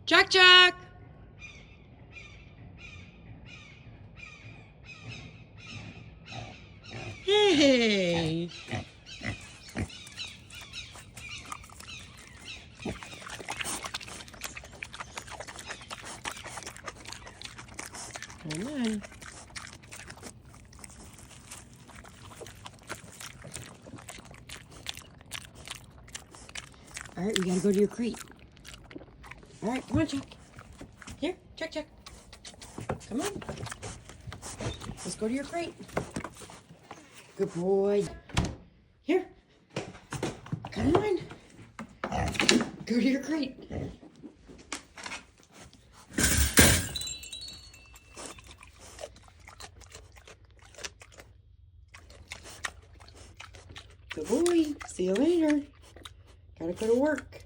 Chuck Chuck! Hey! Come on. All right, we gotta go to your crate. All right, come on, Chuck. Here, Chuck. Come on. Let's go to your crate. Good boy. Here. Come on. Go to your crate. Good boy. See you later. Gotta go to work.